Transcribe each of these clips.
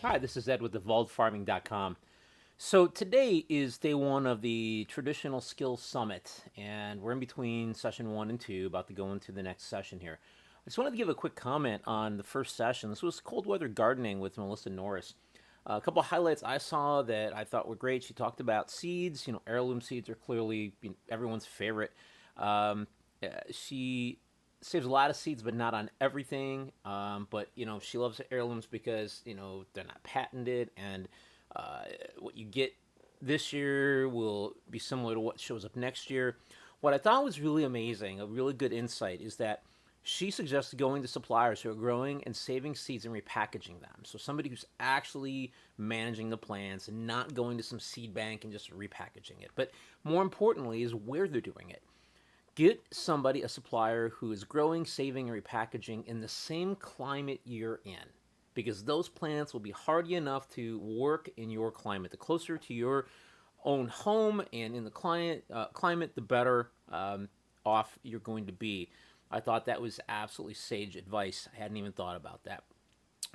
Hi, this is Ed with evolvedfarming.com. So today is day one of the Traditional Skills Summit, and we're in between session 1 and 2, about to go into the next session here. I just wanted to give a quick comment on the first session. This was cold weather gardening with Melissa Norris. A couple of highlights I saw that I thought were great. She talked about seeds. Heirloom seeds are clearly everyone's favorite. She saves a lot of seeds, but not on everything. But she loves heirlooms because they're not patented, and what you get this year will be similar to what shows up next year. What I thought was really amazing, a really good insight, is that she suggested going to suppliers who are growing and saving seeds and repackaging them. So somebody who's actually managing the plants and not going to some seed bank and just repackaging it. But more importantly is where they're doing it. Get somebody, a supplier who is growing, saving, and repackaging in the same climate you're in, because those plants will be hardy enough to work in your climate. The closer to your own home and in the climate, the better off you're going to be. I thought that was absolutely sage advice. I hadn't even thought about that.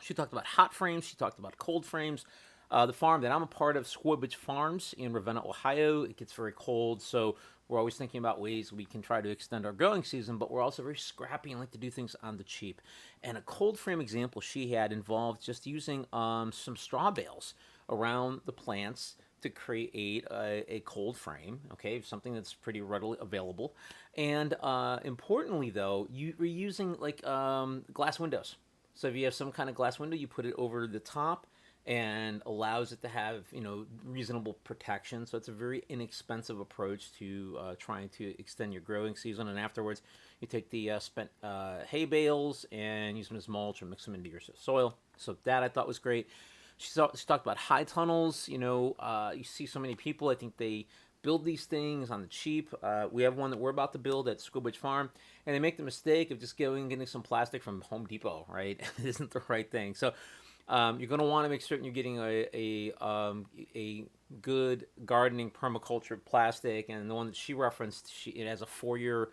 She talked about hot frames. She talked about cold frames. The farm that I'm a part of, Squibage Farms in Ravenna, Ohio, it gets very cold, so we're always thinking about ways we can try to extend our growing season, but we're also very scrappy and like to do things on the cheap. And a cold frame example she had involved just using some straw bales around the plants to create a cold frame, okay, something that's pretty readily available. And importantly, though, we're using like glass windows. So if you have some kind of glass window, you put it over the top and allows it to have reasonable protection. So it's a very inexpensive approach to trying to extend your growing season. And afterwards, you take the spent hay bales and use them as mulch or mix them into your soil. So that I thought was great. She talked about high tunnels. You see so many people. I think they build these things on the cheap. We have one that we're about to build at Squibage Farm, and they make the mistake of just getting some plastic from Home Depot, right? It isn't the right thing. So you're going to want to make certain you're getting a good gardening permaculture plastic, and the one that she referenced, it has a 4-year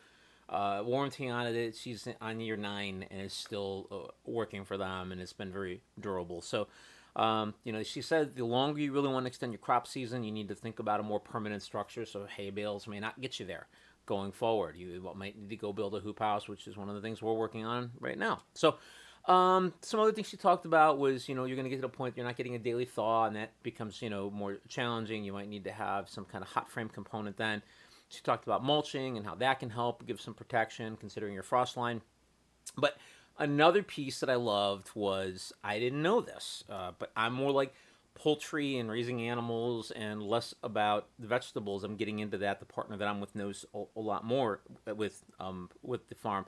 warranty on it. She's on year 9 and it's still working for them, and it's been very durable. So she said the longer you really want to extend your crop season, you need to think about a more permanent structure. So hay bales may not get you there going forward. You might need to go build a hoop house, which is one of the things we're working on right now. So some other things she talked about was, you're going to get to the point you're not getting a daily thaw, and that becomes, more challenging. You might need to have some kind of hot frame component then. She talked about mulching and how that can help give some protection considering your frost line. But another piece that I loved was, I didn't know this, but I'm more like poultry and raising animals and less about the vegetables. I'm getting into that. The partner that I'm with knows a lot more with the farm.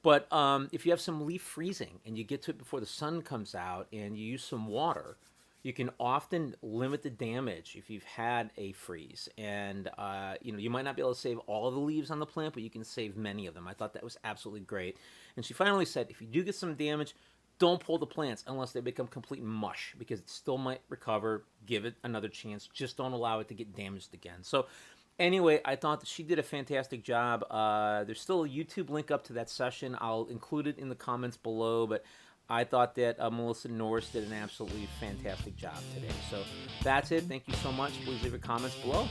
But if you have some leaf freezing and you get to it before the sun comes out and you use some water, you can often limit the damage if you've had a freeze. And you might not be able to save all of the leaves on the plant, but you can save many of them. I thought that was absolutely great. And she finally said, if you do get some damage, don't pull the plants unless they become complete mush, because it still might recover. Give it another chance. Just don't allow it to get damaged again. So anyway, I thought that she did a fantastic job. There's still a YouTube link up to that session. I'll include it in the comments below, but I thought that Melissa Norris did an absolutely fantastic job today. So that's it. Thank you so much. Please leave your comments below.